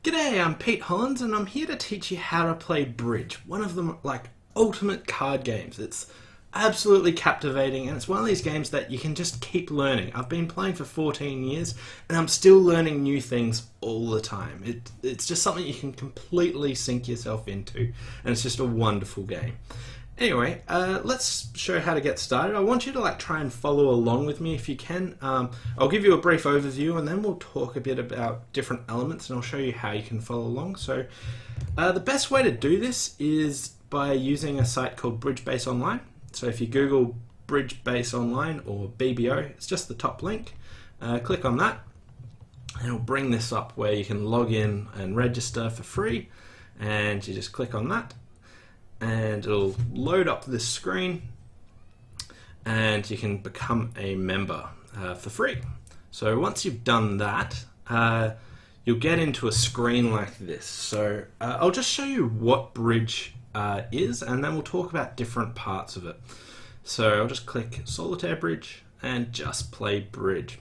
G'day, I'm Pete Hollins and I'm here to teach you how to play bridge, one of the ultimate card games. It's absolutely captivating and it's one of these games that you can just keep learning. I've been playing for 14 years and I'm still learning new things all the time. It's just something you can completely sink yourself into and it's just a wonderful game. Anyway, let's show how to get started. I want you to try and follow along with me if you can. I'll give you a brief overview and then we'll talk a bit about different elements and I'll show you how you can follow along. So the best way to do this is by using a site called Bridge Base Online. So if you Google Bridge Base Online or BBO, it's just the top link. Click on that and it'll bring this up where you can log in and register for free, and you just click on that and it'll load up this screen and you can become a member for free. So once you've done that, you'll get into a screen like this. So I'll just show you what bridge is and then we'll talk about different parts of it. So I'll just click solitaire bridge and just play bridge.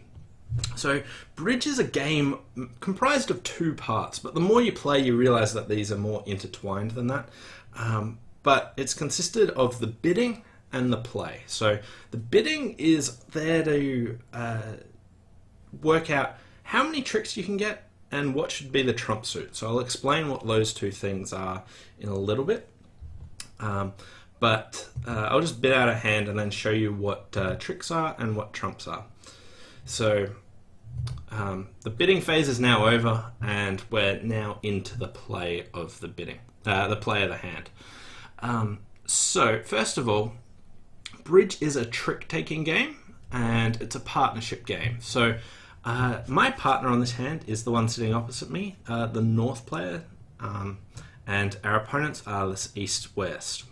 So bridge is a game comprised of two parts, but the more you play you realize that these are more intertwined than that. But it's consisted of the bidding and the play. So the bidding is there to work out how many tricks you can get and what should be the trump suit. So I'll explain what those two things are in a little bit. But I'll just bid out a hand and then show you what tricks are and what trumps are. So the bidding phase is now over and we're now into the play of the bidding, the play of the hand. So first of all, bridge is a trick-taking game and it's a partnership game. So my partner on this hand is the one sitting opposite me, the north player, and our opponents are this east-west.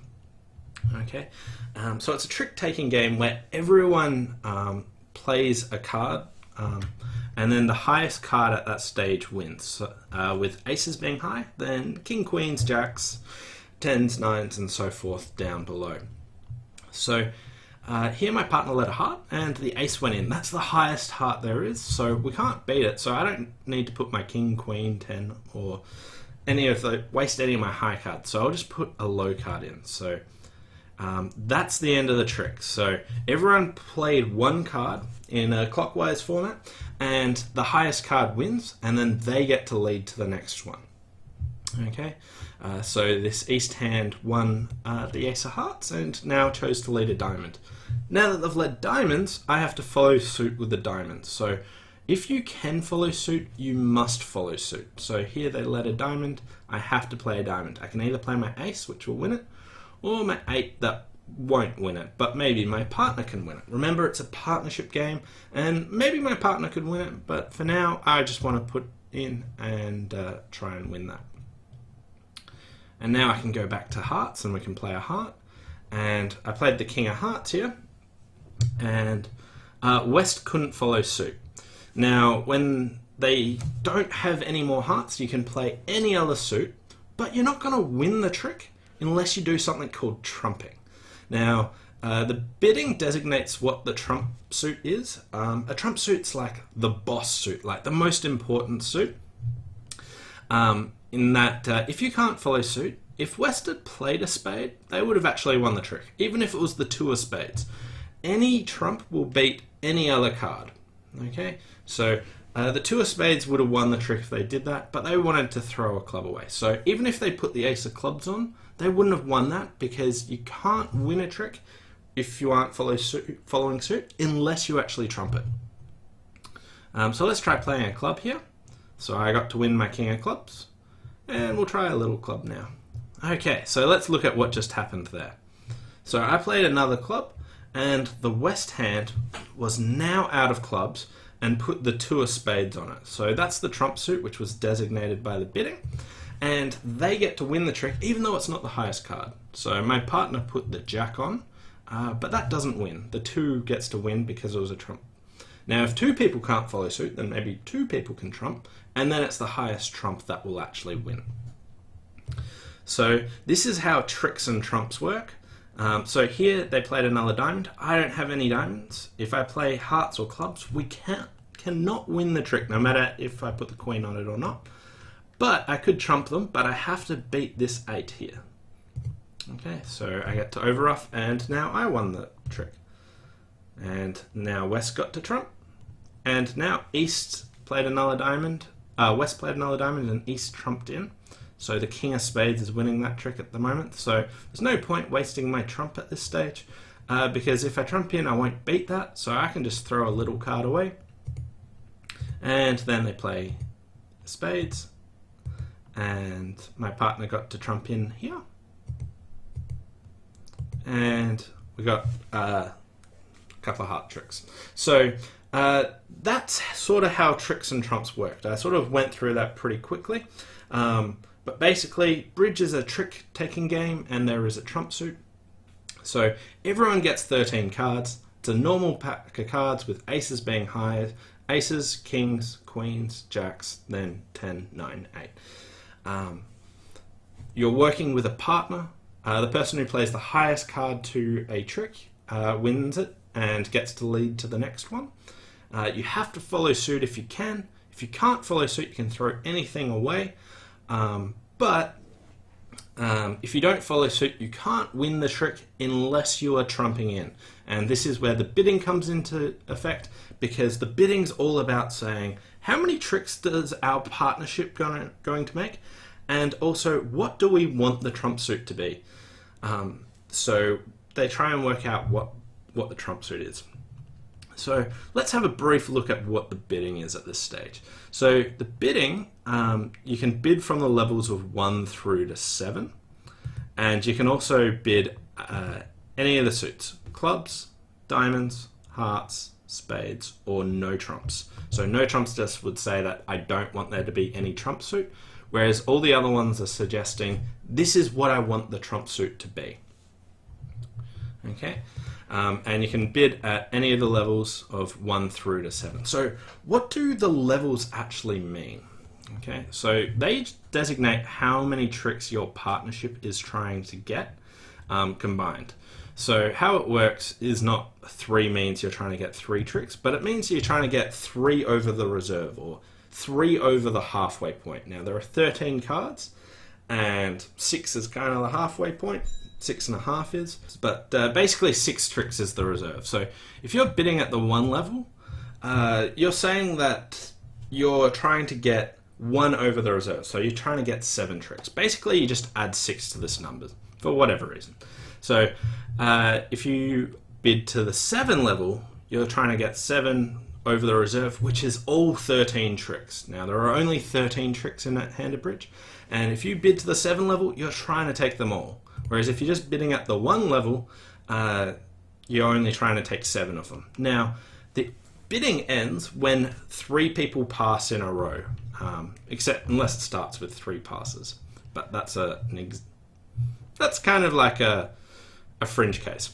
Okay, so it's a trick-taking game where everyone plays a card, and then the highest card at that stage wins. So, with aces being high, then king, queens, jacks, tens, nines, and so forth down below. So here my partner led a heart, and the ace went in. That's the highest heart there is, so we can't beat it. So I don't need to put my king, queen, 10, or waste any of my high cards. So I'll just put a low card in. So that's the end of the trick. So everyone played one card in a clockwise format, and the highest card wins, and then they get to lead to the next one. Okay, so this east hand won the ace of hearts and now chose to lead a diamond. Now that they've led diamonds, I have to follow suit with the diamonds. So if you can follow suit, you must follow suit. So here they led a diamond, I have to play a diamond. I can either play my ace, which will win it, or my 8 that won't win it, but maybe my partner can win it. Remember, it's a partnership game, and maybe my partner could win it, but for now, I just want to put in and try and win that. And now I can go back to hearts and we can play a heart. And I played the king of hearts here. And West couldn't follow suit. Now, when they don't have any more hearts, you can play any other suit, but you're not going to win the trick unless you do something called trumping. Now, the bidding designates what the trump suit is. A trump suit's like the boss suit, like the most important suit. In that if you can't follow suit, if West had played a spade, they would have actually won the trick, even if it was the 2 of spades. Any trump will beat any other card. Okay, so the 2 of spades would have won the trick if they did that, but they wanted to throw a club away. So even if they put the ace of clubs on, they wouldn't have won that, because you can't win a trick if you aren't following suit unless you actually trump it. So let's try playing a club here. So I got to win my king of clubs. And we'll try a little club now. Okay, so let's look at what just happened there. So I played another club, and the west hand was now out of clubs and put the 2 of spades on it. So that's the trump suit, which was designated by the bidding, and they get to win the trick, even though it's not the highest card. So my partner put the jack on, but that doesn't win. The 2 gets to win because it was a trump. Now, if 2 people can't follow suit, then maybe 2 people can trump, and then it's the highest trump that will actually win. So this is how tricks and trumps work. So here they played another diamond. I don't have any diamonds. If I play hearts or clubs, we cannot win the trick, no matter if I put the queen on it or not. But I could trump them, but I have to beat this 8 here. Okay, so I get to overruff, and now I won the trick. And now West got to trump, and now East played another diamond. West played another diamond, and East trumped in. So the King of Spades is winning that trick at the moment. So there's no point wasting my trump at this stage, because if I trump in, I won't beat that. So I can just throw a little card away, and then they play spades, and my partner got to trump in here, and we got a couple of heart tricks. So that's sort of how tricks and trumps worked. I sort of went through that pretty quickly, but basically bridge is a trick taking game, and there is a trump suit. So everyone gets 13 cards. It's a normal pack of cards with aces being high. Aces, kings, queens, jacks, then 10, 9, 8. You're working with a partner. The person who plays the highest card to a trick wins it and gets to lead to the next one. You have to follow suit if you can. If you can't follow suit, you can throw anything away. But if you don't follow suit, you can't win the trick unless you are trumping in. And this is where the bidding comes into effect, because the bidding's all about saying, how many tricks does our partnership going to make? And also, what do we want the trump suit to be? So they try and work out what the trump suit is. So let's have a brief look at what the bidding is at this stage. So the bidding, you can bid from the levels of 1 through to 7, and you can also bid any of the suits: clubs, diamonds, hearts, spades, or no trumps. So no trumps just would say that I don't want there to be any trump suit, whereas all the other ones are suggesting this is what I want the trump suit to be. Okay. And you can bid at any of the levels of 1 through to 7. So what do the levels actually mean? Okay, so they designate how many tricks your partnership is trying to get combined. So how it works is not 3 means you're trying to get 3 tricks, but it means you're trying to get 3 over the reserve, or 3 over the halfway point. Now there are 13 cards, and 6 is kind of the halfway point. 6.5 is, but basically 6 tricks is the reserve. So if you're bidding at the 1 level, you're saying that you're trying to get 1 over the reserve. So you're trying to get 7 tricks. Basically, you just add 6 to this number for whatever reason. So if you bid to the 7 level, you're trying to get 7 over the reserve, which is all 13 tricks. Now there are only 13 tricks in that handed bridge, and if you bid to the 7 level, you're trying to take them all. Whereas if you're just bidding at the 1 level, you're only trying to take 7 of them. Now, the bidding ends when 3 people pass in a row, except unless it starts with 3 passes. But that's that's kind of like a fringe case.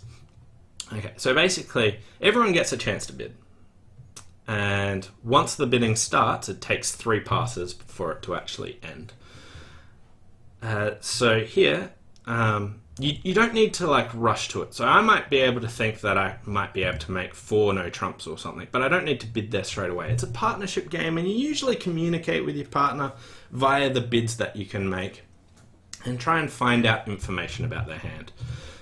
Okay, so basically, everyone gets a chance to bid. And once the bidding starts, it takes 3 passes for it to actually end. So here, you don't need to like rush to it. So I might be able to think that I might be able to make 4 no trumps or something, but I don't need to bid there straight away. It's a partnership game, and you usually communicate with your partner via the bids that you can make and try and find out information about their hand.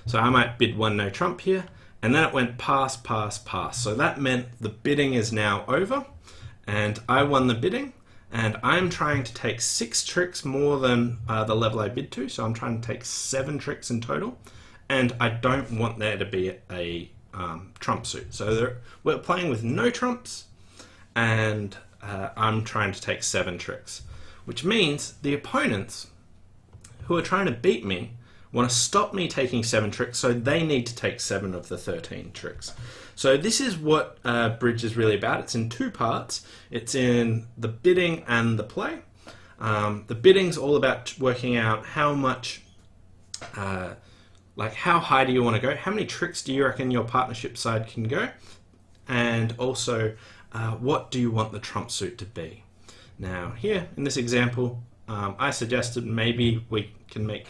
So I might bid 1 no trump here, and then it went pass, pass, pass. So that meant the bidding is now over, and I won the bidding. And I'm trying to take 6 tricks more than the level I bid to, so I'm trying to take 7 tricks in total, and I don't want there to be a trump suit. So we're playing with no trumps, and I'm trying to take 7 tricks, which means the opponents who are trying to beat me want to stop me taking 7 tricks, so they need to take 7 of the 13 tricks. So this is what bridge is really about. It's in 2 parts. It's in the bidding and the play. The bidding's all about working out how much, like how high do you want to go? How many tricks do you reckon your partnership side can go? And also, what do you want the trump suit to be? Now here, in this example, I suggested maybe we can make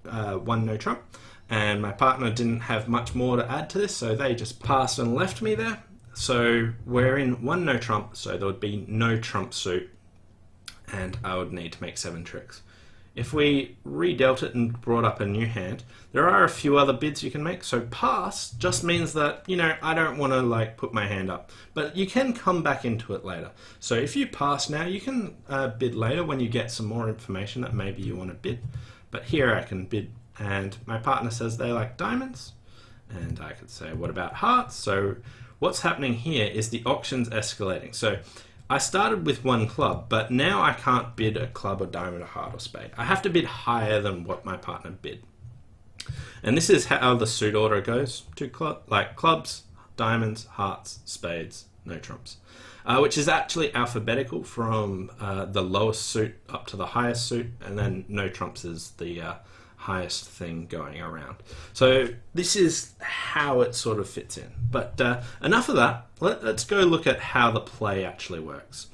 1 no trump. And my partner didn't have much more to add to this, so they just passed and left me there. So we're in 1 no trump, so there would be no trump suit. and I would need to make 7 tricks. If we redealt it and brought up a new hand, there are a few other bids you can make. So pass just means that, you know, I don't want to like put my hand up, but you can come back into it later. So if you pass now, you can bid later when you get some more information that maybe you want to bid. But here I can bid, and my partner says they like diamonds, and I could say, what about hearts? So what's happening here is the auction's escalating. So I started with 1 club, but now I can't bid a club or diamond or heart or spade. I have to bid higher than what my partner bid. And this is how the suit order goes to clubs, diamonds, hearts, spades, no trumps. Which is actually alphabetical from the lowest suit up to the highest suit, and then no trumps is the highest thing going around. So this is how it sort of fits in. But enough of that. Let's go look at how the play actually works.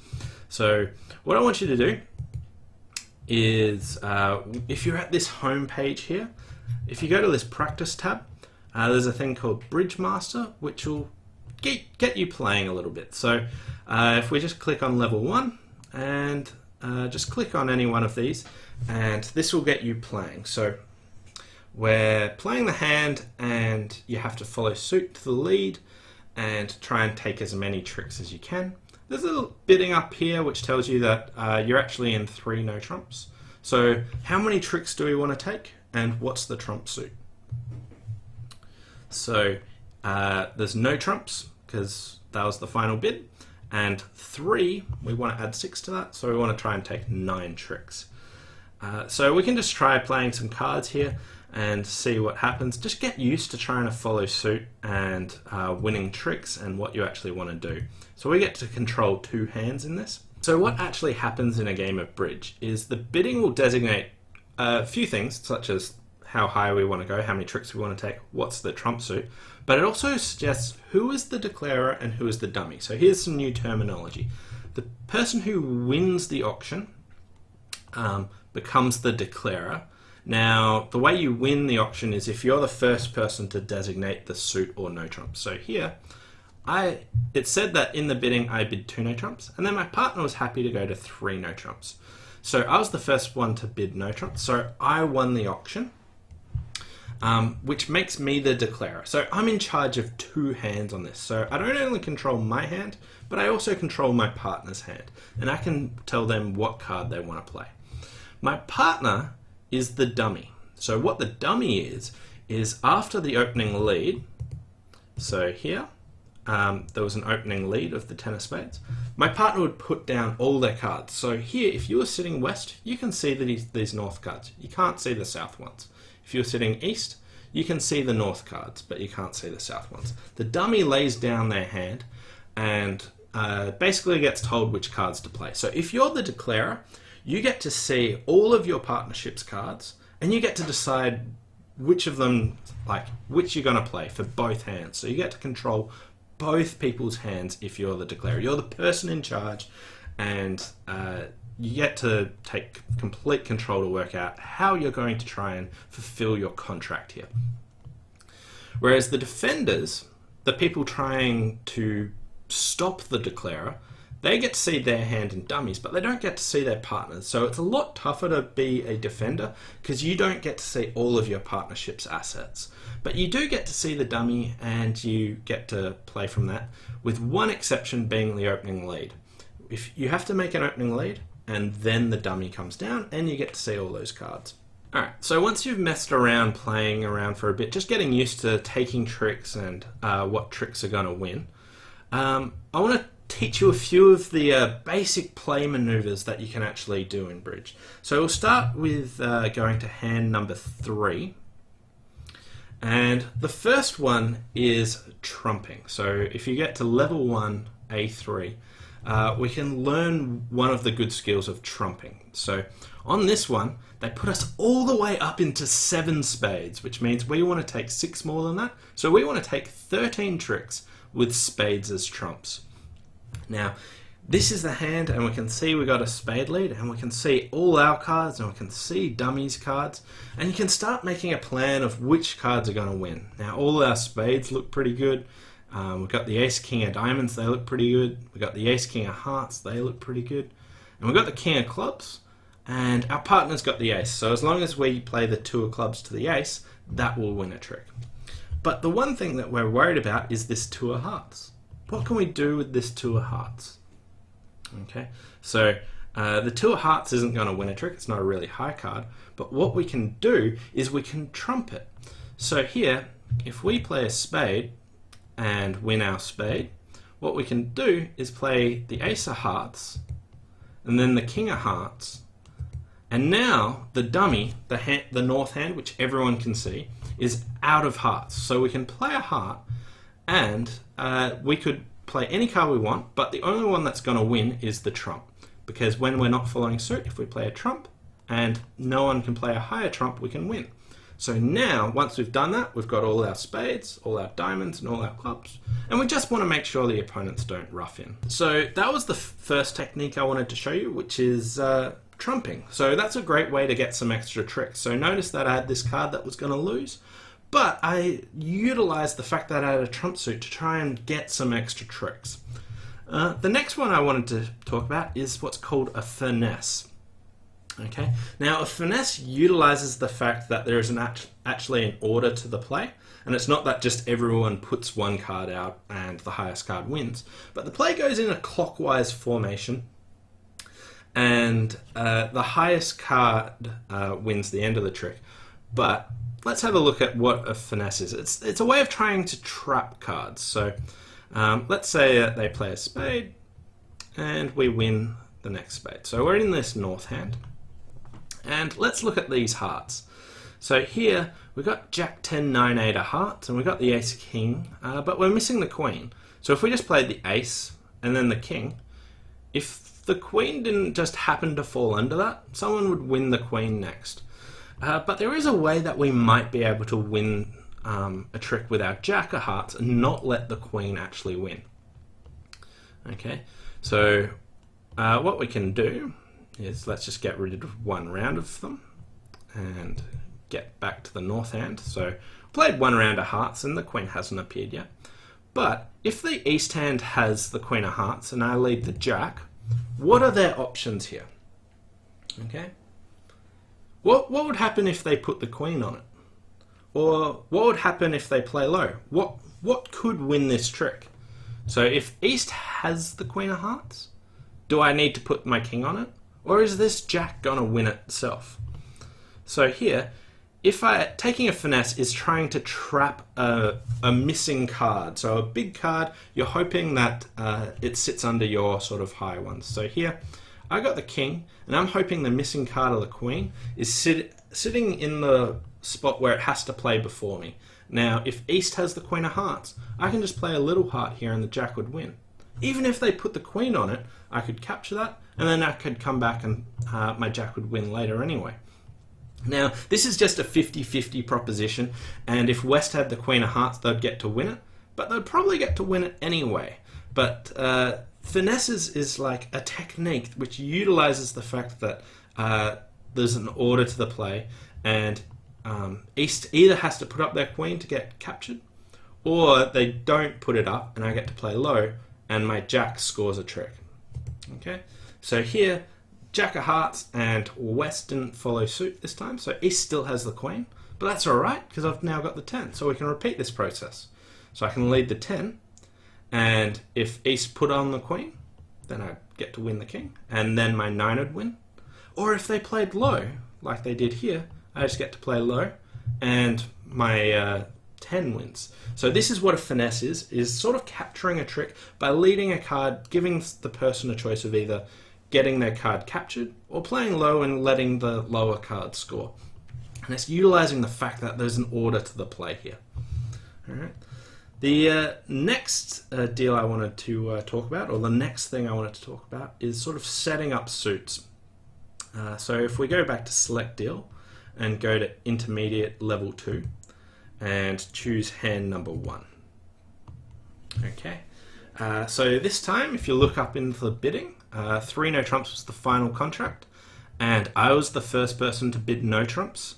So what I want you to do is, if you're at this home page here, if you go to this practice tab, there's a thing called Bridge Master, which will get you playing a little bit. So if we just click on level 1 and just click on any one of these, and this will get you playing. So we're playing the hand, and you have to follow suit to the lead and try and take as many tricks as you can. There's a little bidding up here which tells you that you're actually in 3 no trumps. So how many tricks do we want to take, and what's the trump suit? So there's no trumps because that was the final bid, and 3, we want to add 6 to that, so we want to try and take 9 tricks. So we can just try playing some cards here and see what happens. Just get used to trying to follow suit and winning tricks and what you actually want to do. So we get to control 2 hands in this. So what actually happens in a game of bridge is the bidding will designate a few things, such as how high we want to go, how many tricks we want to take, what's the trump suit, but it also suggests who is the declarer and who is the dummy. So here's some new terminology. The person who wins the auction becomes the declarer. Now, the way you win the auction is if you're the first person to designate the suit or no trumps. So here, it said that in the bidding I bid 2 no trumps, and then my partner was happy to go to 3 no trumps. So I was the first one to bid no trumps, so I won the auction, which makes me the declarer. So I'm in charge of 2 hands on this. So I don't only control my hand, but I also control my partner's hand, and I can tell them what card they want to play. My partner is the dummy. So what the dummy is after the opening lead, so here, there was an opening lead of the 10 of spades, my partner would put down all their cards. So here, if you were sitting west, you can see these north cards. You can't see the south ones. If you're sitting east, you can see the north cards, but you can't see the south ones. The dummy lays down their hand and basically gets told which cards to play. So if you're the declarer, you get to see all of your partnership's cards, and you get to decide which of them, which you're going to play for both hands. So you get to control both people's hands if you're the declarer. You're the person in charge, and you get to take complete control to work out how you're going to try and fulfill your contract here. Whereas the defenders, the people trying to stop the declarer, they get to see their hand in dummies, but they don't get to see their partners. So it's a lot tougher to be a defender because you don't get to see all of your partnership's assets. But you do get to see the dummy, and you get to play from that, with one exception being the opening lead. If you have to make an opening lead, and then the dummy comes down, and you get to see all those cards. Alright, so once you've messed around, playing around for a bit, just getting used to taking tricks and what tricks are going to win, I want to teach you a few of the basic play maneuvers that you can actually do in bridge. So we'll start with going to hand number 3, and the first one is trumping. So if you get to level 1, A3, we can learn one of the good skills of trumping. So on this one, they put us all the way up into 7 spades, which means we want to take 6 more than that. So we want to take 13 tricks with spades as trumps. Now, this is the hand, and we can see we got a spade lead, and we can see all our cards, and we can see dummies cards, and you can start making a plan of which cards are going to win. Now, all our spades look pretty good. We've got the ace king of diamonds, they look pretty good. We've got the ace king of hearts, they look pretty good. And we've got the king of clubs, and our partner's got the ace. So as long as we play the two of clubs to the ace, that will win a trick. But the one thing that we're worried about is this two of hearts. What can we do with this two of hearts? Okay, so the two of hearts isn't going to win a trick. It's not a really high card. But what we can do is we can trump it. So here, if we play a spade and win our spade, what we can do is play the ace of hearts and then the king of hearts. And now the dummy, the north hand, which everyone can see, is out of hearts. So we can play a heart, and we could play any card we want, but the only one that's going to win is the trump. Because when we're not following suit, if we play a trump and no one can play a higher trump, we can win. So now, once we've done that, we've got all our spades, all our diamonds, and all our clubs. And we just want to make sure the opponents don't rough in. So that was the first technique I wanted to show you, which is trumping. So that's a great way to get some extra tricks. So notice that I had this card that was going to lose, but I utilized the fact that I had a trump suit to try and get some extra tricks. The next one I wanted to talk about is what's called a finesse. Okay, now a finesse utilizes the fact that there is actually an order to the play, and it's not that just everyone puts one card out and the highest card wins, but the play goes in a clockwise formation, and the highest card wins the end of the trick. But let's have a look at what a finesse is. It's a way of trying to trap cards. So let's say that they play a spade and we win the next spade. So we're in this north hand. And let's look at these hearts. So here we've got Jack 10, 9, 8 of hearts, and we've got the ace king, but we're missing the queen. So if we just played the ace and then the king, if the queen didn't just happen to fall under that, someone would win the queen next. But there is a way that we might be able to win a trick with our jack of hearts and not let the queen actually win. Okay, so what we can do is let's just get rid of one round of them and get back to the north hand. So played one round of hearts and the queen hasn't appeared yet. But if the east hand has the queen of hearts and I lead the jack, what are their options here? Okay, what would happen if they put the queen on it? Or what would happen if they play low? What could win this trick? So if east has the queen of hearts, do I need to put my king on it? Or is this jack going to win itself? So here, taking a finesse is trying to trap a missing card. So a big card, you're hoping that it sits under your sort of high ones. So here, I got the king, and I'm hoping the missing card of the queen is sitting in the spot where it has to play before me. Now, if east has the queen of hearts, I can just play a little heart here and the jack would win. Even if they put the queen on it, I could capture that, and then I could come back and my jack would win later anyway. Now, this is just a 50-50 proposition, and if West had the queen of hearts, they'd get to win it, but they'd probably get to win it anyway. But finesse is like a technique which utilizes the fact that there's an order to the play, and East either has to put up their queen to get captured, or they don't put it up, and I get to play low, and my jack scores a trick. Okay, so here, jack of hearts, and West didn't follow suit this time, so East still has the queen, but that's alright, because I've now got the 10, so we can repeat this process. So I can lead the 10, and if East put on the queen, then I get to win the king, and then my 9 would win. Or if they played low, like they did here, I just get to play low, and my 10 wins. So this is what a finesse is sort of capturing a trick by leading a card, giving the person a choice of either getting their card captured or playing low and letting the lower card score. And it's utilizing the fact that there's an order to the play here. All right. The next deal I wanted to talk about, or the next thing I wanted to talk about, is sort of setting up suits. So if we go back to select deal and go to intermediate level 2 and choose hand number 1. Okay, so this time if you look up into the bidding, 3 no trumps was the final contract, and I was the first person to bid no trumps,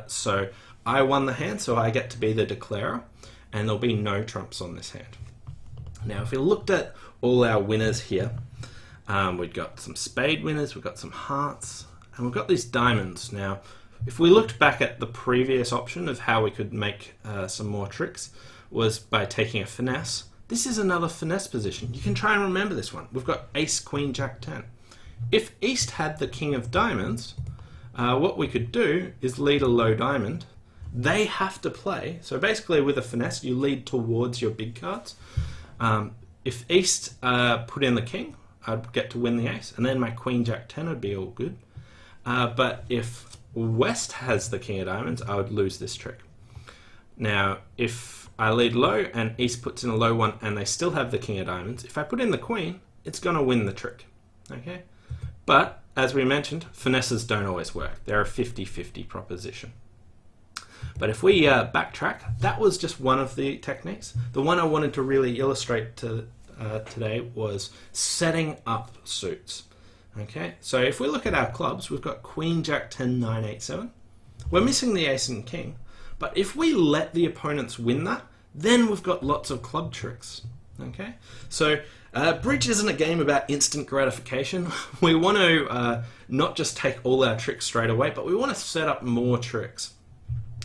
so I won the hand, so I get to be the declarer, and there'll be no trumps on this hand. Now if we looked at all our winners here, We've got some spade winners, we've got some hearts, and we've got these diamonds. Now, if we looked back at the previous option of how we could make some more tricks, was by taking a finesse. This is another finesse position. You can try and remember this one. We've got ace, queen, jack, 10. If East had the king of diamonds, what we could do is lead a low diamond. They have to play. So basically with a finesse, you lead towards your big cards. If East put in the king, I'd get to win the ace, and then my queen, jack, 10 would be all good. But if West has the king of diamonds, I would lose this trick. Now, if I lead low and East puts in a low one and they still have the king of diamonds, if I put in the queen, it's going to win the trick. Okay? But, as we mentioned, finesses don't always work. They're a 50-50 proposition. But if we backtrack, that was just one of the techniques. The one I wanted to really illustrate today was setting up suits. Okay, so if we look at our clubs, we've got queen, jack, 10, 9, 8, 7. We're missing the ace and king. But if we let the opponents win that, then we've got lots of club tricks. Okay, so bridge isn't a game about instant gratification. We want to not just take all our tricks straight away, but we want to set up more tricks.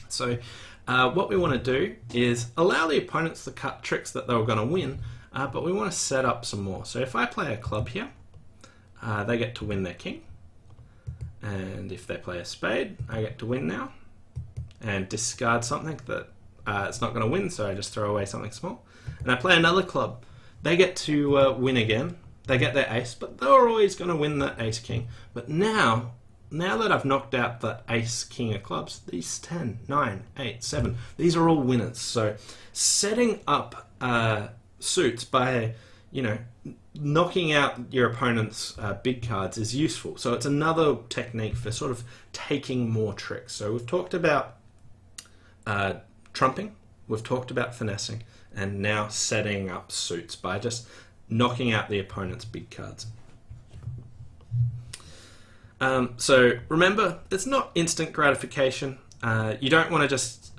So what we want to do is allow the opponents to cut tricks that they were going to win, but we want to set up some more. So if I play a club here, they get to win their king. And if they play a spade, I get to win now. And discard something that it's not going to win, so I just throw away something small. And I play another club. They get to win again. They get their ace, but they were always going to win that ace-king. But now that I've knocked out the ace-king of clubs, these 10, 9, 8, 7, these are all winners. So setting up suits by, knocking out your opponent's big cards is useful. So it's another technique for sort of taking more tricks. So we've talked about trumping, we've talked about finessing, and now setting up suits by just knocking out the opponent's big cards. So remember, it's not instant gratification. You don't want to just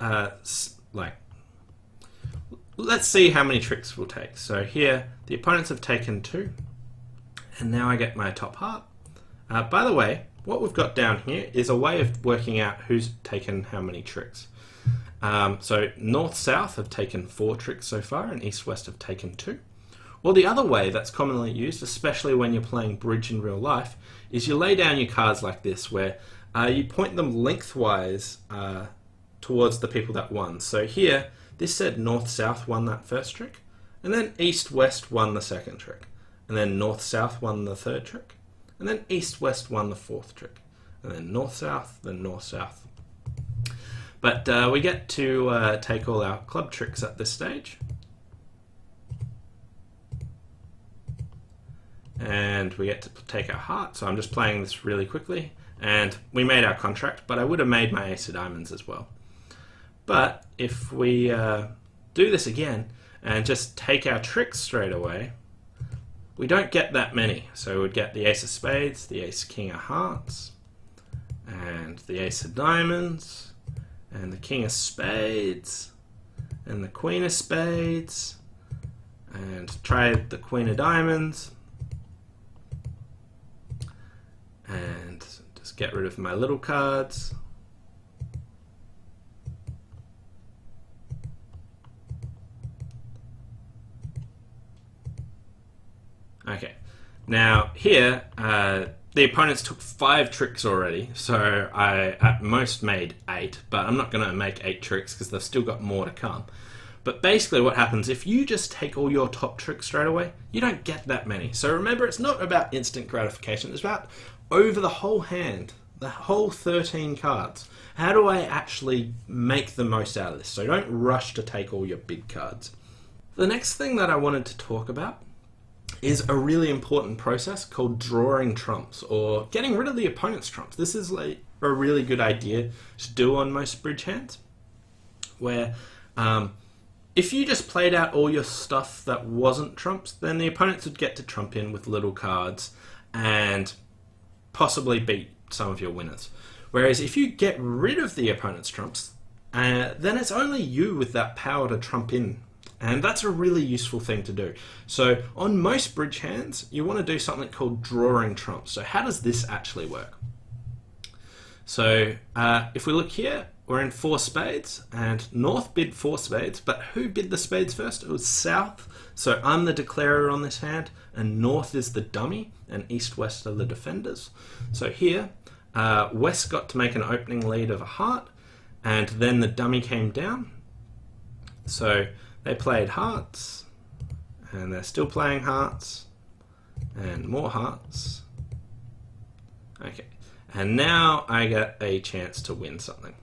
let's see how many tricks we'll take. So here, the opponents have taken 2, and now I get my top heart. By the way, what we've got down here is a way of working out who's taken how many tricks. So north-south have taken 4 tricks so far, and east-west have taken 2. Well, the other way that's commonly used, especially when you're playing bridge in real life, is you lay down your cards like this, where you point them lengthwise towards the people that won. So here, this said north-south won that first trick, and then east-west won the second trick, and then north-south won the third trick, and then east-west won the fourth trick, and then north-south, then north-south. But we get to take all our club tricks at this stage. And we get to take our heart, so I'm just playing this really quickly. And we made our contract, but I would have made my ace of diamonds as well. But if we do this again and just take our tricks straight away, we don't get that many. So we'd get the ace of spades, the ace king of hearts, and the ace of diamonds, and the king of spades, and the queen of spades, and try the queen of diamonds, and just get rid of my little cards. Okay, now here the opponents took 5 tricks already, so I at most made 8, but I'm not going to make 8 tricks because they've still got more to come. But basically what happens, if you just take all your top tricks straight away, you don't get that many. So remember, it's not about instant gratification, it's about over the whole hand, the whole 13 cards. How do I actually make the most out of this? So don't rush to take all your big cards. The next thing that I wanted to talk about is a really important process called drawing trumps, or getting rid of the opponent's trumps. This is like a really good idea to do on most bridge hands, where if you just played out all your stuff that wasn't trumps, then the opponents would get to trump in with little cards and possibly beat some of your winners. Whereas if you get rid of the opponent's trumps, then it's only you with that power to trump in And that's a really useful thing to do. So on most bridge hands, you want to do something called drawing trumps. So how does this actually work? So if we look here, we're in 4 spades, and North bid 4 spades, but who bid the spades first? It was South. So I'm the declarer on this hand, and North is the dummy, and East, West are the defenders. So here, West got to make an opening lead of a heart, and then the dummy came down. So they played hearts, and they're still playing hearts, and more hearts. Okay, and now I get a chance to win something.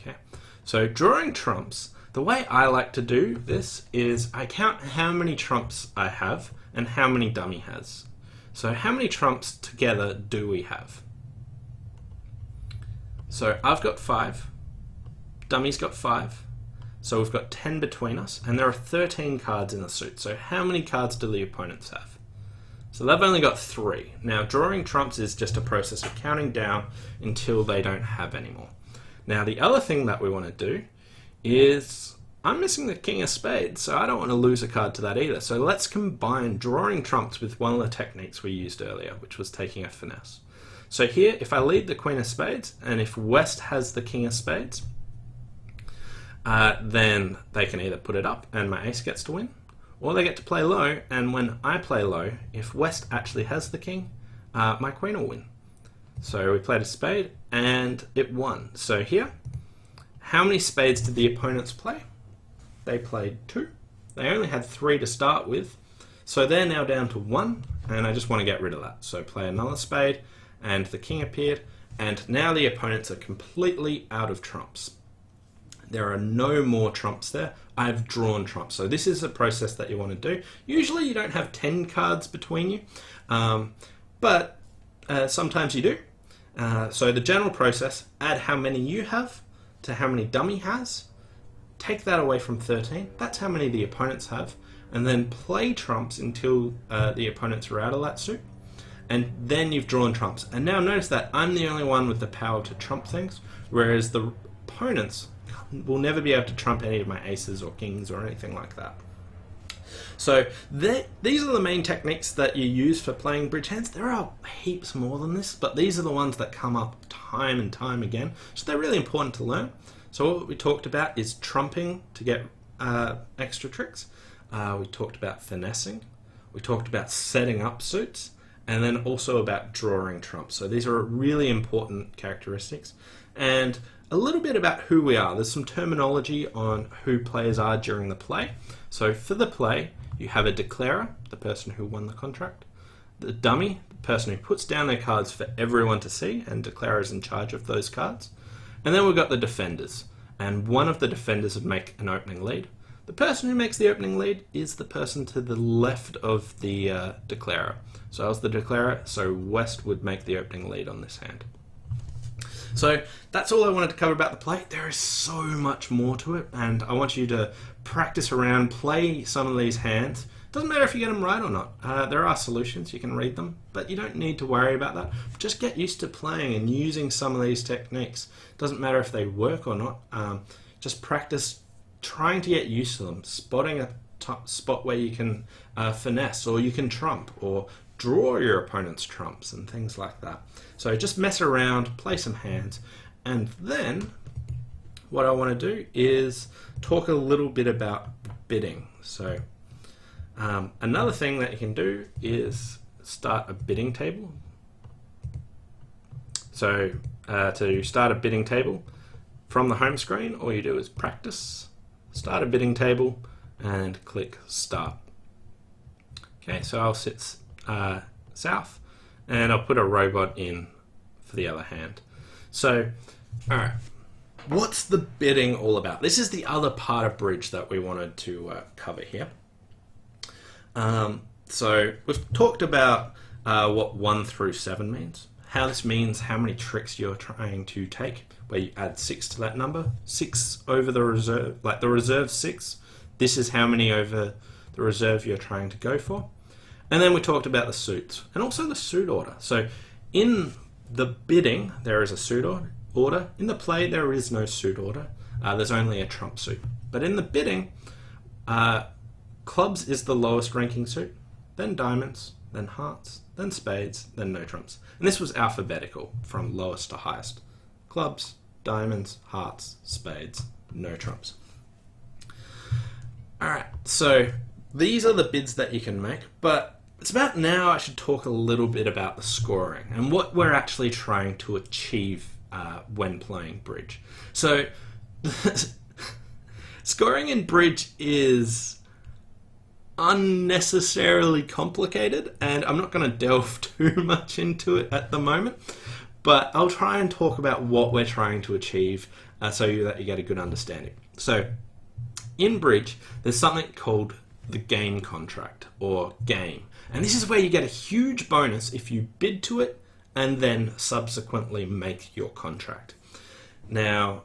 Okay, so drawing trumps, the way I like to do this is I count how many trumps I have and how many dummy has. So how many trumps together do we have? So I've got 5, dummy's got 5, so we've got 10 between us, and there are 13 cards in the suit. So how many cards do the opponents have? So they've only got 3. Now drawing trumps is just a process of counting down until they don't have any more. Now the other thing that we want to do is, I'm missing the king of spades, so I don't want to lose a card to that either. So let's combine drawing trumps with one of the techniques we used earlier, which was taking a finesse. So here, if I lead the queen of spades, and if West has the king of spades, then they can either put it up and my ace gets to win, or they get to play low, and when I play low, if West actually has the king, my queen will win. So we played a spade, and it won. So here, how many spades did the opponents play? They played 2. They only had 3 to start with, so they're now down to 1, and I just want to get rid of that. So play another spade, and the king appeared, and now the opponents are completely out of trumps. There are no more trumps there. I've drawn trumps. So this is a process that you want to do. Usually you don't have 10 cards between you, but sometimes you do. So the general process, add how many you have to how many dummy has, take that away from 13, that's how many the opponents have, and then play trumps until the opponents are out of that suit, and then you've drawn trumps. And now notice that I'm the only one with the power to trump things, whereas the opponents will never be able to trump any of my aces or kings or anything like that. So these are the main techniques that you use for playing bridge hands. There are heaps more than this, but these are the ones that come up time and time again. So they're really important to learn. So what we talked about is trumping to get extra tricks. We talked about finessing. We talked about setting up suits, and then also about drawing trumps. So these are really important characteristics. And a little bit about who we are. There's some terminology on who players are during the play. So for the play, you have a declarer, the person who won the contract, the dummy, the person who puts down their cards for everyone to see, and declarer is in charge of those cards. And then we've got the defenders, and one of the defenders would make an opening lead. The person who makes the opening lead is the person to the left of the declarer. So I was the declarer, so West would make the opening lead on this hand. So that's all I wanted to cover about the play. There is so much more to it, and I want you to practice around, play some of these hands. Doesn't matter if you get them right or not. There are solutions, you can read them, but you don't need to worry about that. Just get used to playing and using some of these techniques. Doesn't matter if they work or not. Just practice trying to get used to them, spotting a spot where you can finesse, or you can trump, or draw your opponent's trumps and things like that. So just mess around, play some hands, and then what I want to do is talk a little bit about bidding. So another thing that you can do is start a bidding table. So to start a bidding table from the home screen, all you do is practice, start a bidding table, and click start. Okay, so I'll sit south, and I'll put a robot in for the other hand. So, alright, what's the bidding all about? This is the other part of bridge that we wanted to cover here. So we've talked about what 1 through 7 means, how this means how many tricks you're trying to take, where you add 6 to that number, 6 over the reserve, like the reserve 6, this is how many over the reserve you're trying to go for. And then we talked about the suits, and also the suit order. So in the bidding, there is a suit order. In the play, there is no suit order. There's only a trump suit. But in the bidding, Clubs is the lowest ranking suit, then diamonds, then hearts, then spades, then no trumps. And this was alphabetical from lowest to highest. Clubs, diamonds, hearts, spades, no trumps. Alright, so these are the bids that you can make, but it's about now I should talk a little bit about the scoring and what we're actually trying to achieve when playing bridge. So, scoring in bridge is unnecessarily complicated, and I'm not going to delve too much into it at the moment, but I'll try and talk about what we're trying to achieve so that you get a good understanding. So, in bridge, there's something called the game contract, or game. And this is where you get a huge bonus if you bid to it and then subsequently make your contract. Now,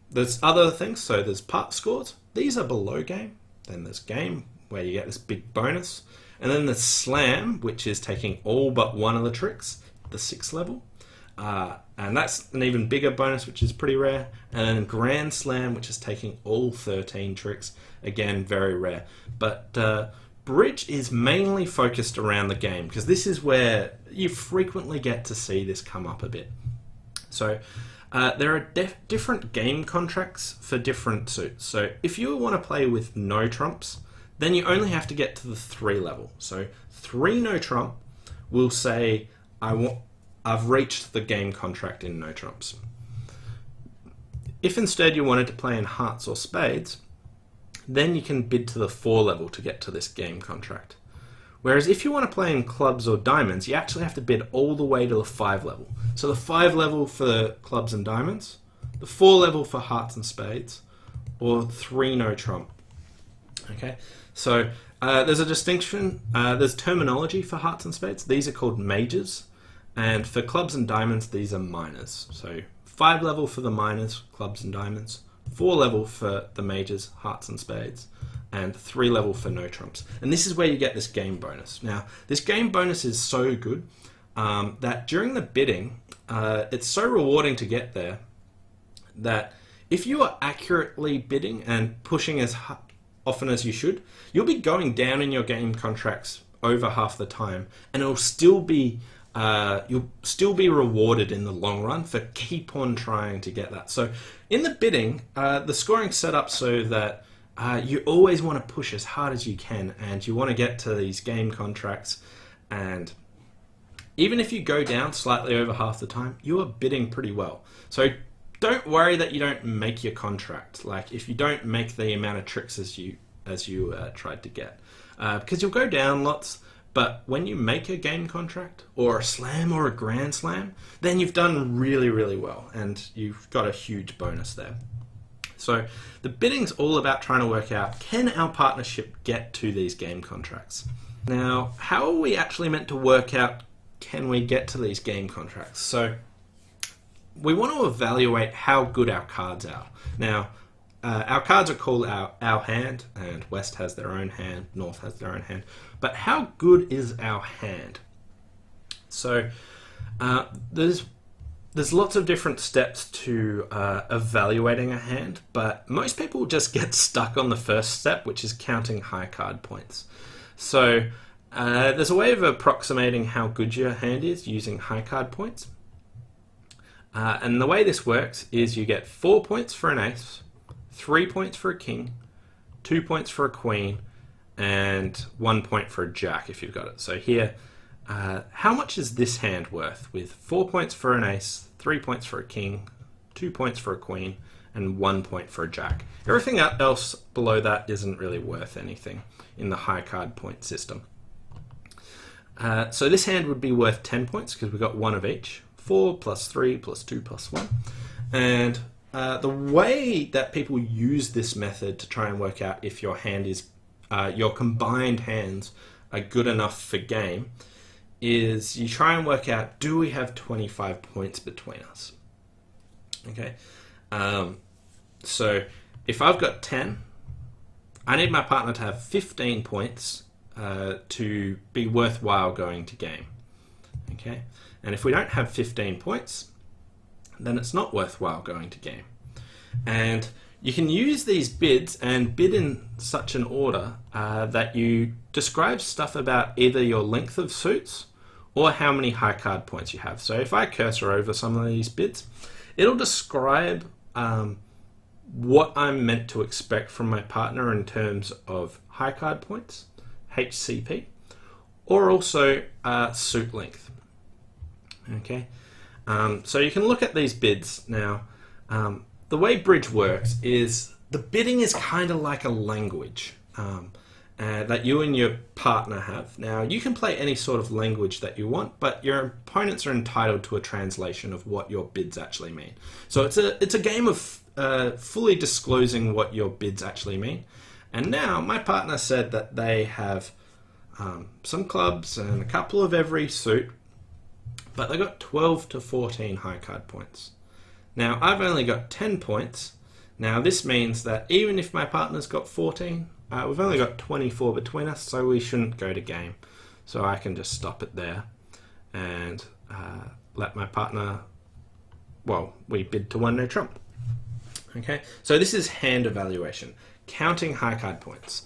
there's other things. So there's part scores. These are below game. Then there's game, where you get this big bonus. And then there's slam, which is taking all but one of the tricks, the 6th level. And that's an even bigger bonus, which is pretty rare. And then Grand Slam, which is taking all 13 tricks. Again, very rare. But bridge is mainly focused around the game, because this is where you frequently get to see this come up a bit. So there are different game contracts for different suits. So if you want to play with no trumps, then you only have to get to the 3 level. So 3 no trump will say, I've reached the game contract in no trumps. If instead you wanted to play in hearts or spades, then you can bid to the 4 level to get to this game contract. Whereas if you want to play in clubs or diamonds, you actually have to bid all the way to the 5 level. So the 5 level for clubs and diamonds, the 4 level for hearts and spades, or 3 no trump. Okay, so there's a distinction. There's terminology for hearts and spades. These are called majors. And for clubs and diamonds, these are minors. So 5 level for the minors, clubs and diamonds, 4 level for the majors, hearts and spades, and 3 level for no trumps. And this is where you get this game bonus. Now, this game bonus is so good that during the bidding, it's so rewarding to get there that if you are accurately bidding and pushing as often as you should, you'll be going down in your game contracts over half the time, and it'll still be you'll still be rewarded in the long run for keep on trying to get that. So in the bidding, the scoring's set up so that you always want to push as hard as you can, and you want to get to these game contracts, and even if you go down slightly over half the time, you are bidding pretty well. So don't worry that you don't make your contract, like if you don't make the amount of tricks as you tried to get, because you'll go down lots. But when you make a game contract, or a slam, or a grand slam, then you've done really, really well, and you've got a huge bonus there. So the bidding's all about trying to work out, can our partnership get to these game contracts? Now, how are we actually meant to work out, can we get to these game contracts? So we want to evaluate how good our cards are. Now, our cards are called our hand, and West has their own hand, North has their own hand. But how good is our hand? So there's lots of different steps to evaluating a hand, but most people just get stuck on the first step, which is counting high card points. So there's a way of approximating how good your hand is using high card points. And the way this works is you get 4 points for an ace, 3 points for a king, 2 points for a queen, and 1 point for a jack if you've got it. So here, how much is this hand worth? With 4 points for an ace, 3 points for a king, 2 points for a queen, and 1 point for a jack. Everything else below that isn't really worth anything in the high card point system. So this hand would be worth 10 points because we've got one of each. 4 plus 3 plus 2 plus 1. And the way that people use this method to try and work out if your hand is your combined hands are good enough for game is you try and work out, do we have 25 points between us? Okay, so if I've got 10, I need my partner to have 15 points to be worthwhile going to game. Okay, and if we don't have 15 points, then it's not worthwhile going to game. And You can use these bids and bid in such an order that you describe stuff about either your length of suits or how many high card points you have. So if I cursor over some of these bids, it'll describe what I'm meant to expect from my partner in terms of high card points, HCP, or also suit length. Okay, so you can look at these bids now. The way bridge works is the bidding is kind of like a language that you and your partner have. Now, you can play any sort of language that you want, but your opponents are entitled to a translation of what your bids actually mean. So it's a game of fully disclosing what your bids actually mean. And now my partner said that they have some clubs and a couple of every suit, but they got 12 to 14 high card points. Now, I've only got 10 points. Now, this means that even if my partner's got 14, we've only got 24 between us, so we shouldn't go to game. So I can just stop it there and let my partner, well, we bid to 1 no trump. Okay, so this is hand evaluation, counting high card points.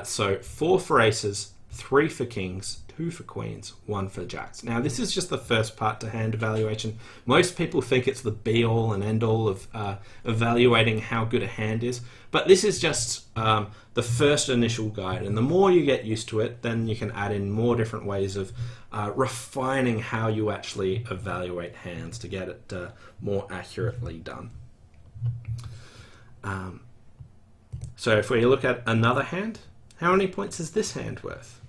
So 4 for aces, 3 for kings, 2 for queens, 1 for jacks. Now, this is just the first part to hand evaluation. Most people think it's the be-all and end-all of evaluating how good a hand is, but this is just the first initial guide, and the more you get used to it, then you can add in more different ways of refining how you actually evaluate hands to get it more accurately done. So if we look at another hand, how many points is this hand worth?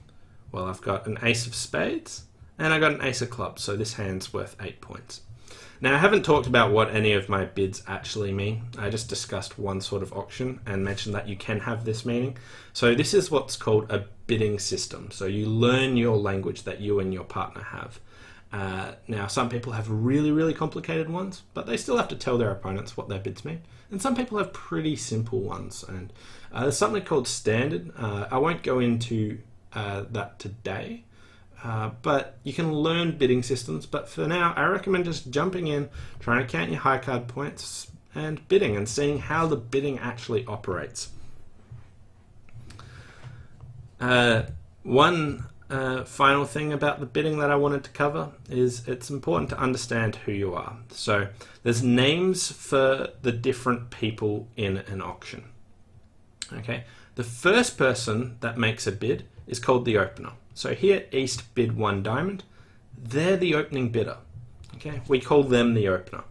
Well, I've got an ace of spades and I got an ace of clubs, so this hand's worth 8 points. Now, I haven't talked about what any of my bids actually mean. I just discussed one sort of auction and mentioned that you can have this meaning. So this is what's called a bidding system. So you learn your language that you and your partner have. Now, some people have really, really complicated ones, but they still have to tell their opponents what their bids mean. And some people have pretty simple ones. And there's something called standard. I won't go into that today, but you can learn bidding systems. But for now, I recommend just jumping in, trying to count your high card points and bidding and seeing how the bidding actually operates. One final thing about the bidding that I wanted to cover is it's important to understand who you are. So there's names for the different people in an auction. Okay, the first person that makes a bid is called the opener. So here, East bid 1 diamond. They're the opening bidder. Okay, we call them the opener.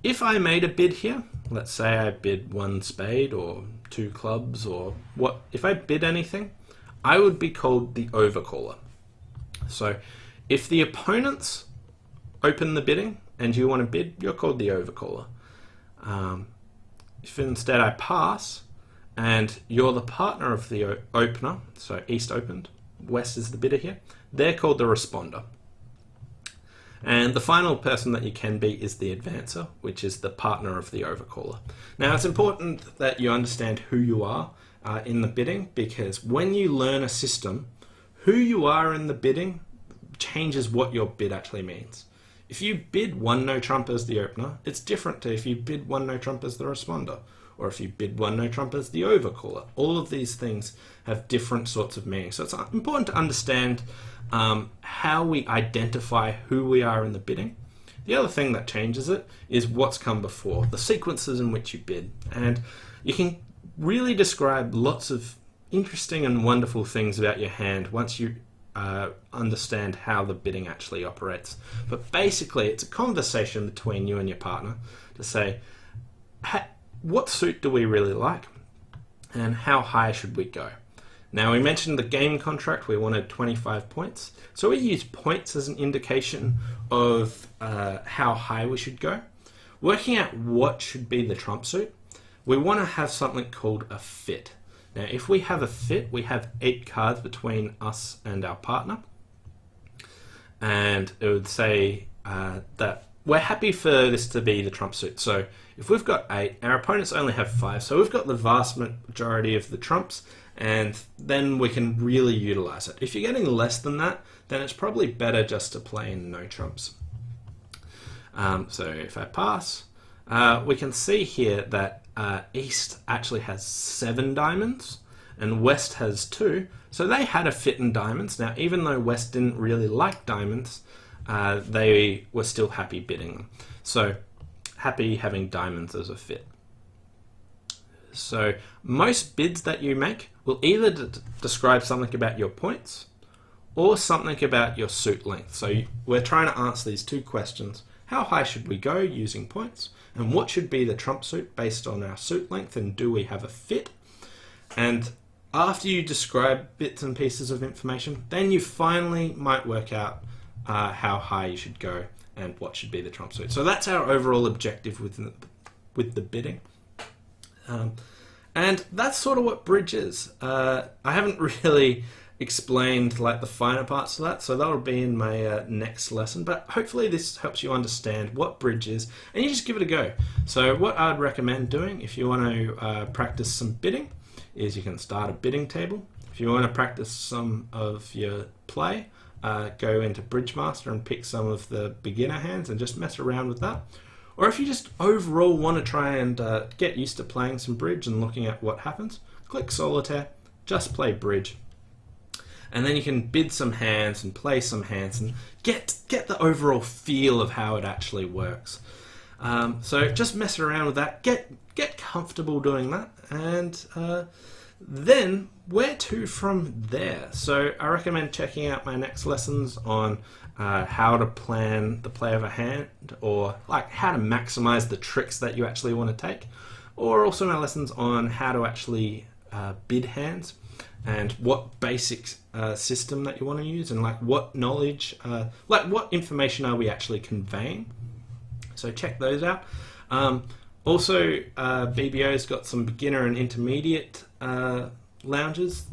If I made a bid here, let's say I bid 1 spade or 2 clubs or what, if I bid anything, I would be called the overcaller. So if the opponents open the bidding and you want to bid, you're called the overcaller. If instead I pass, and you're the partner of the opener, so East opened, West is the bidder here, they're called the responder. And the final person that you can be is the advancer, which is the partner of the overcaller. Now, it's important that you understand who you are in the bidding, because when you learn a system, who you are in the bidding changes what your bid actually means. If you bid 1 no trump as the opener, it's different to if you bid 1 no trump as the responder, or if you bid 1 no trump as the overcaller. All of these things have different sorts of meanings. So it's important to understand how we identify who we are in the bidding. The other thing that changes it is what's come before, the sequences in which you bid. And you can really describe lots of interesting and wonderful things about your hand once you understand how the bidding actually operates. But basically, it's a conversation between you and your partner to say, what suit do we really like and how high should we go? Now, we mentioned the game contract, we wanted 25 points. So we use points as an indication of how high we should go. Working out what should be the trump suit, we want to have something called a fit. Now, if we have a fit, we have 8 cards between us and our partner. And it would say that we're happy for this to be the trump suit. So if we've got 8, our opponents only have 5. So we've got the vast majority of the trumps, and then we can really utilize it. If you're getting less than that, then it's probably better just to play in no trumps. So if I pass, we can see here that East actually has 7 diamonds and West has 2. So they had a fit in diamonds. Now, even though West didn't really like diamonds, they were still happy bidding them. So happy having diamonds as a fit. So most bids that you make will either describe something about your points or something about your suit length. So we're trying to answer these 2 questions. How high should we go using points? And what should be the trump suit based on our suit length? And do we have a fit? And after you describe bits and pieces of information, then you finally might work out how high you should go and what should be the trump suit. So that's our overall objective with the bidding. And that's sort of what bridge is. I haven't really explained like the finer parts of that, so that'll be in my next lesson, but hopefully this helps you understand what bridge is and you just give it a go. So what I'd recommend doing if you want to practice some bidding is you can start a bidding table. If you want to practice some of your play, go into Bridge Master and pick some of the beginner hands and just mess around with that. Or if you just overall want to try and get used to playing some bridge and looking at what happens, click Solitaire, just play bridge. And then you can bid some hands and play some hands and get the overall feel of how it actually works. So just mess around with that, get comfortable doing that, and then where to from there? So I recommend checking out my next lessons on how to plan the play of a hand, or like how to maximize the tricks that you actually want to take, or also my lessons on how to actually bid hands and what basic system that you want to use, and like what knowledge, like what information are we actually conveying. So check those out. Also, BBO's got some beginner and intermediate lounges.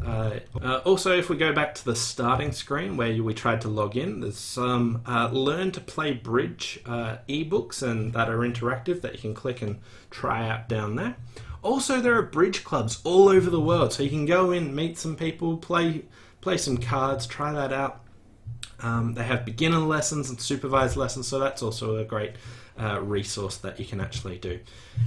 Also, if we go back to the starting screen where we tried to log in, there's some Learn to Play Bridge ebooks and that are interactive that you can click and try out down there. Also, there are bridge clubs all over the world, so you can go in, meet some people, play some cards, try that out. They have beginner lessons and supervised lessons, so that's also a great resource that you can actually do.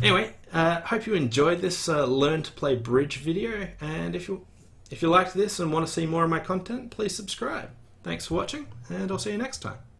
Anyway, hope you enjoyed this Learn to Play Bridge video, and if you liked this and want to see more of my content, please subscribe. Thanks for watching, and I'll see you next time.